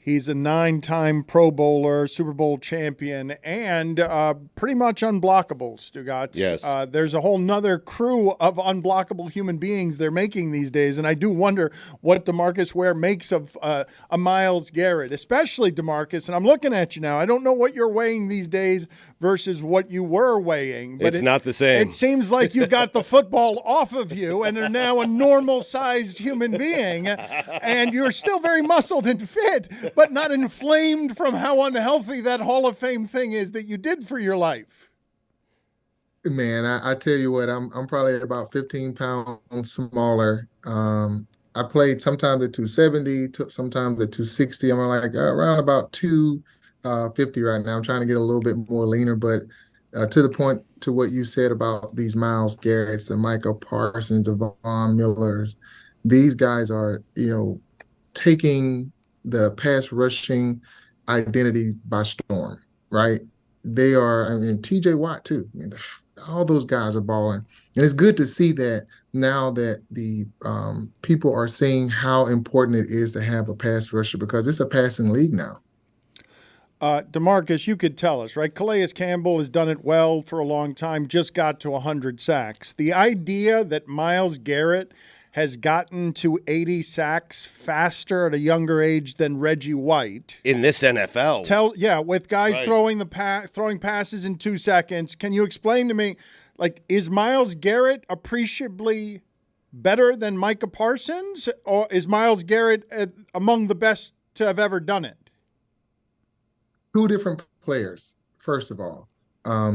He's a 9-time Pro Bowler, Super Bowl champion, and pretty much unblockable, Stugotz. Yes. There's a whole nother crew of unblockable human beings they're making these days, and I do wonder what Demarcus Ware makes of a Myles Garrett, especially Demarcus. And I'm looking at you now. I don't know what you're weighing these days versus what you were weighing. But it's not the same. It seems like you got the football off of you and are now a normal-sized human being, and you're still very muscled and fit, but not inflamed from how unhealthy that Hall of Fame thing is that you did for your life. Man, I tell you what, I'm probably about 15 pounds smaller. I played sometimes at 270, sometimes at 260. I'm like around about 250 right now. I'm trying to get a little bit more leaner, but to the point to what you said about these Myles Garretts, the Micah Parsons, the Von Millers, these guys are, taking the pass rushing identity by storm, right? They are, TJ Watt too. All those guys are balling. And it's good to see that now that the people are seeing how important it is to have a pass rusher, because it's a passing league now. Demarcus, you could tell us, right? Calais Campbell has done it well for a long time, just got to 100 sacks. The idea that Myles Garrett has gotten to 80 sacks faster at a younger age than Reggie White in this NFL. With guys right. throwing passes in 2 seconds. Can you explain to me, is Myles Garrett appreciably better than Micah Parsons, or is Myles Garrett among the best to have ever done it? Two different players, first of all.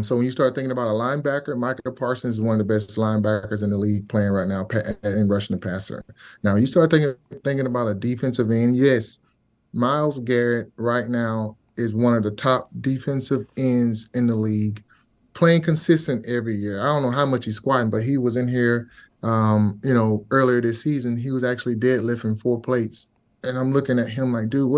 So when you start thinking about a linebacker, Micah Parsons is one of the best linebackers in the league playing right now in rushing the passer. Now, you start thinking about a defensive end, yes, Myles Garrett right now is one of the top defensive ends in the league, playing consistent every year. I don't know how much he's squatting, but he was in here, earlier this season. He was actually deadlifting 4 plates. And I'm looking at him like, dude,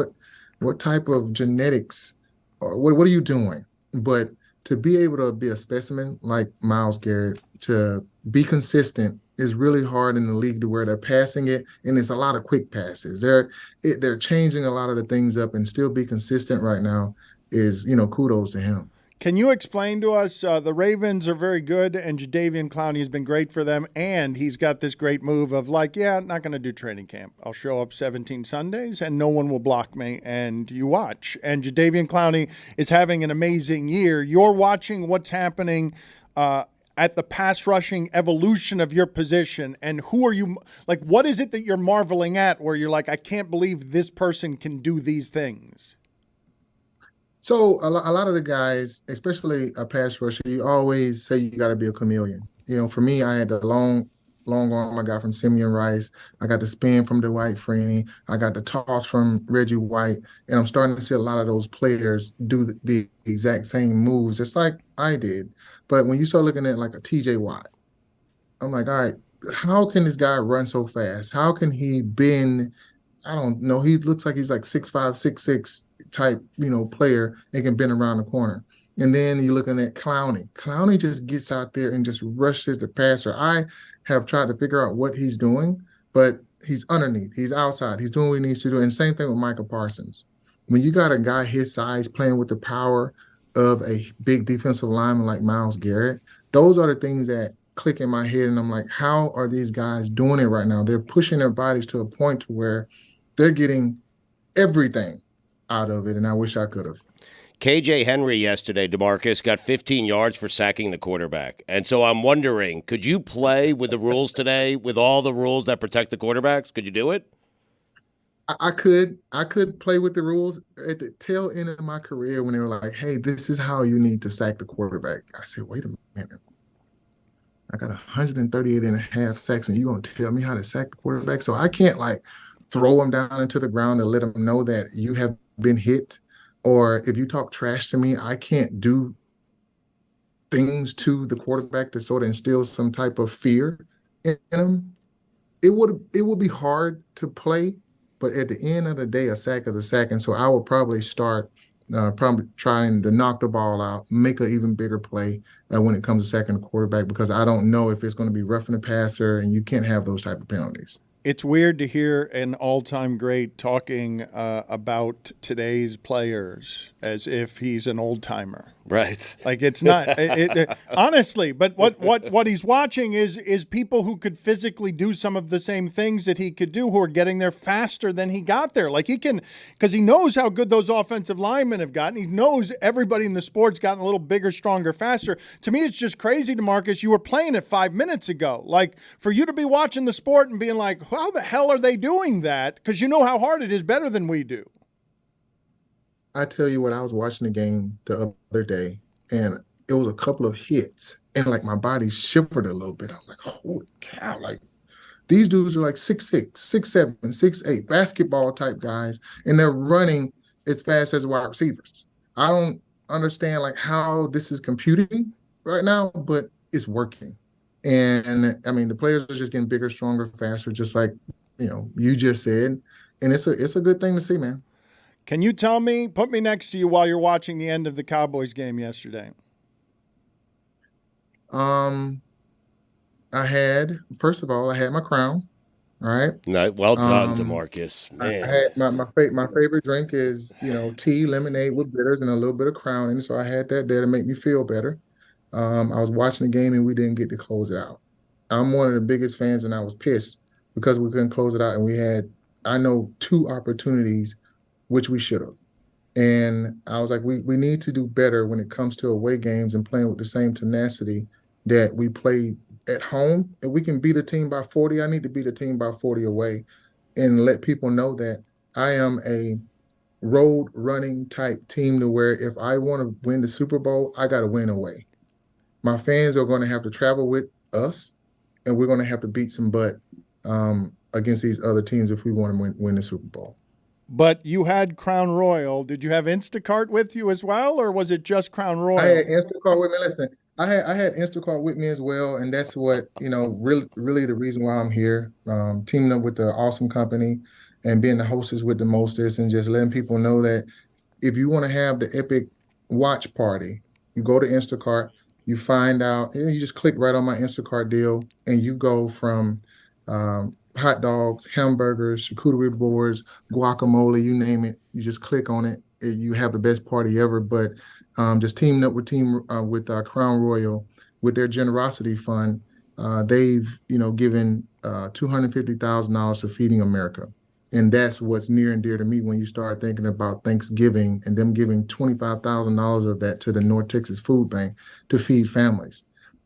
what type of genetics, or what are you doing? But to be able to be a specimen like Myles Garrett, to be consistent, is really hard in the league, to where they're passing it, and it's a lot of quick passes. They're changing a lot of the things up, and still be consistent right now is, kudos to him. Can you explain to us, the Ravens are very good, and Jadeveon Clowney has been great for them, and he's got this great move of not going to do training camp. I'll show up 17 Sundays, and no one will block me, and you watch. And Jadeveon Clowney is having an amazing year. You're watching what's happening at the pass rushing evolution of your position, and who are you, what is it that you're marveling at where you're like, I can't believe this person can do these things? So a lot of the guys, especially a pass rusher, you always say you got to be a chameleon. For me, I had the long arm I got from Simeon Rice. I got the spin from Dwight Freeney. I got the toss from Reggie White. And I'm starting to see a lot of those players do the exact same moves, just like I did. But when you start looking at like a TJ Watt, I'm like, all right, how can this guy run so fast? How can he bend? I don't know. He looks like he's like 6'5", 6'6", type, player, and can bend around the corner. And then you're looking at Clowney. Clowney just gets out there and just rushes the passer. I have tried to figure out what he's doing, but he's underneath. He's outside. He's doing what he needs to do. And same thing with Micah Parsons. When you got a guy his size playing with the power of a big defensive lineman like Myles Garrett, those are the things that click in my head. And I'm like, how are these guys doing it right now? They're pushing their bodies to a point to where they're getting everything out of it, and I wish I could have. KJ Henry yesterday, Demarcus, got 15 yards for sacking the quarterback. And so I'm wondering, could you play with the rules today, with all the rules that protect the quarterbacks? Could you do it? I could play with the rules at the tail end of my career when they were like, hey, this is how you need to sack the quarterback. I said, wait a minute. I got 138 and a half sacks, and you're going to tell me how to sack the quarterback? So I can't throw him down into the ground and let him know that you have been hit. Or if you talk trash to me, I can't do things to the quarterback to sort of instill some type of fear in him. It would be hard to play, but at the end of the day, a sack is a sack. And so I would probably start trying to knock the ball out, make an even bigger play when it comes to sacking the quarterback, because I don't know if it's going to be roughing the passer, and you can't have those type of penalties. It's weird to hear an all-time great talking about today's players as if he's an old-timer. Right. Like it's not honestly, but what he's watching is people who could physically do some of the same things that he could do, who are getting there faster than he got there. Like he can, because he knows how good those offensive linemen have gotten. He knows everybody in the sport's gotten a little bigger, stronger, faster. To me, it's just crazy, DeMarcus. You were playing it 5 minutes ago. Like for you to be watching the sport and being like, how the hell are they doing that? Because you know how hard it is, better than we do. I tell you what, I was watching the game the other day, and it was a couple of hits, and like my body shivered a little bit. I'm like, holy cow! Like these dudes are like 6'6", 6'7", 6'8", basketball type guys, and they're running as fast as wide receivers. I don't understand like how this is computing right now, but it's working. And I mean, the players are just getting bigger, stronger, faster, just like you just said, and it's a good thing to see, man. Can you tell me, put me next to you while you're watching the end of the Cowboys game yesterday? First of all, I had my crown. All right. No, well done, DeMarcus. Man. I had my favorite drink is, tea, lemonade with bitters and a little bit of Crown in it. So I had that there to make me feel better. I was watching the game and we didn't get to close it out. I'm one of the biggest fans and I was pissed because we couldn't close it out. And we had, I know, 2 opportunities, which we should have. And I was like, we need to do better when it comes to away games and playing with the same tenacity that we play at home. If we can beat a team by 40, I need to beat a team by 40 away and let people know that I am a road running type team to where if I want to win the Super Bowl, I got to win away. My fans are going to have to travel with us, and we're going to have to beat some butt against these other teams if we want to win the Super Bowl. But you had Crown Royal. Did you have Instacart with you as well, or was it just Crown Royal? I had Instacart with me. Listen, I had Instacart with me as well, and that's what really the reason why I'm here. Teaming up with the awesome company and being the hostess with the mostest, and just letting people know that if you want to have the epic watch party, you go to Instacart, you find out, you just click right on my Instacart deal, and you go from hot dogs, hamburgers, charcuterie boards, guacamole, you name it. You just click on it. You have the best party ever. But just teaming up with Crown Royal with their generosity fund, they've given $250,000 to Feeding America, and that's what's near and dear to me when you start thinking about Thanksgiving and them giving $25,000 of that to the North Texas Food Bank to feed families.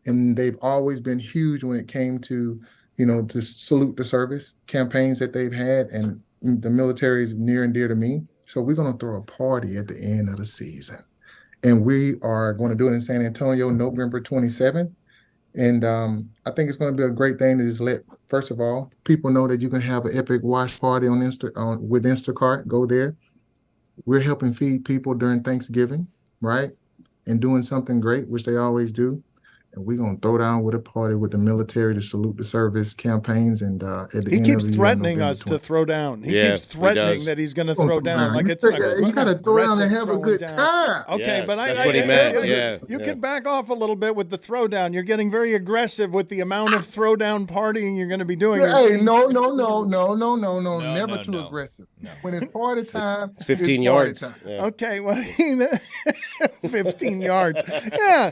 And they've always been huge when it came to to salute the service campaigns that they've had, and the military is near and dear to me. So we're going to throw a party at the end of the season, and we are going to do it in San Antonio, November 27th. And I think it's going to be a great thing to just let, first of all, people know that you can have an epic watch party with Instacart. Go there. We're helping feed people during Thanksgiving, right? And doing something great, which they always do. And we're going to throw down with a party with the military to salute the service campaigns. And at the he end keeps of the threatening year, us to throw down. He Yeah, keeps threatening he that he's going to throw down. Like it's you got to throw down and have a good time. Okay, Yes, but that's what he meant. You can back off a little bit with the throwdown. You're getting very aggressive with the amount of throwdown partying you're going to be doing. Hey, no, never too aggressive. No. When it's party time, 15 yards. Time. Yeah. Okay, well, 15 yards. Yeah,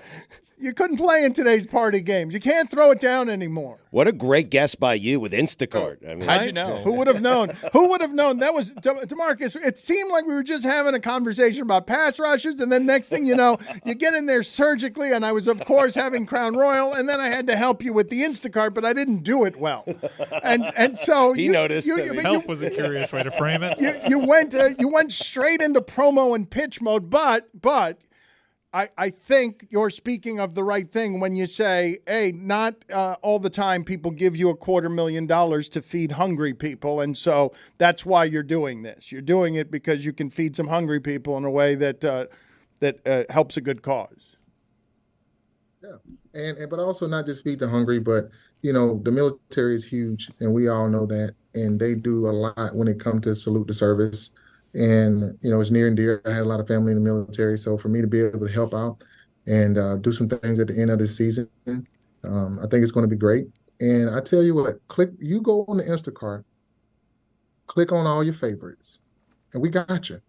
you couldn't play in today's party games. You can't throw it down anymore. What a great guess by you with Instacart. I mean, how'd you know? Who would have known? Who would have known? That was DeMarcus. It seemed like we were just having a conversation about pass rushes, and then next thing you know, you get in there surgically, and I was, of course, having Crown Royal, and then I had to help you with the Instacart, but I didn't do it well. And so he noticed. Help was a curious way to frame it. You went straight into promo and pitch mode, but I think you're speaking of the right thing when you say, hey, not all the time people give you $250,000 to feed hungry people. And so that's why you're doing this. You're doing it because you can feed some hungry people in a way that helps a good cause. Yeah. But also not just feed the hungry, but, the military is huge, and we all know that. And they do a lot when it comes to salute the service. And, it's near and dear. I had a lot of family in the military. So for me to be able to help out and do some things at the end of the season, I think it's going to be great. And I tell you what, you go on the Instacart, click on all your favorites, and we got you.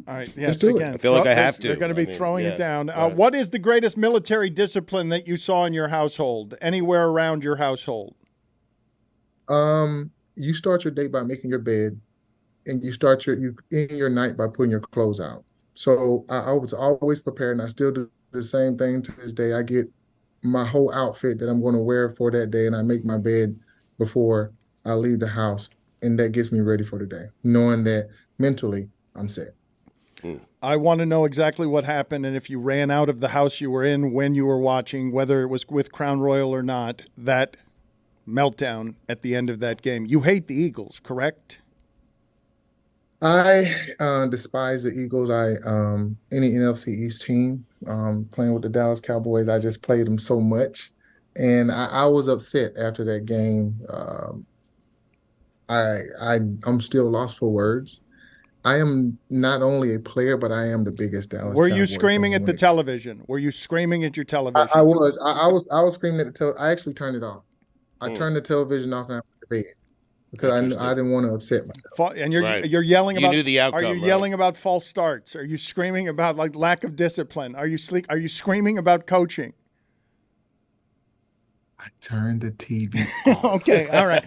All right. Let's Yes. do it. Again, I feel like I have to. They're going to be I mean, throwing yeah, it down. right. What is the greatest military discipline that you saw in your household? Anywhere around your household? You start your day by making your bed, and you start you end your night by putting your clothes out. So I was always prepared, and I still do the same thing to this day. I get my whole outfit that I'm going to wear for that day, and I make my bed before I leave the house, and that gets me ready for the day, knowing that mentally I'm set. I want to know exactly what happened and if you ran out of the house you were in when you were watching, whether it was with Crown Royal or not, that meltdown at the end of that game. You hate the Eagles, correct? I despise the Eagles. Any NFC East team playing with the Dallas Cowboys. I just played them so much, and I was upset after that game. I'm still lost for words. I am not only a player, but I am the biggest Dallas. Were you Cowboy screaming fan at the when it- television? Were you screaming at your television? I was screaming at the television. I actually turned it off. I turned the television off and I went to bed because I didn't want to upset myself. And you're Right. you're yelling You about. knew the outcome, Are you right? yelling about false starts? Are you screaming about like lack of discipline? Are you screaming about coaching? I turned the TV off. Okay, all right.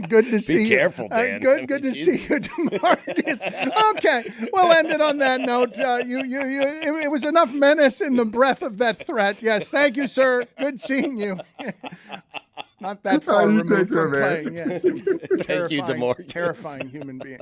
Good to see you. Be careful, Dan. Good to see you, Demarcus. Okay, we'll end it on that note. It was enough menace in the breath of that threat. Yes, thank you, sir. Good seeing you. Not that far You removed take care, from man. playing. Yes, Thank you, Demarcus. terrifying human being.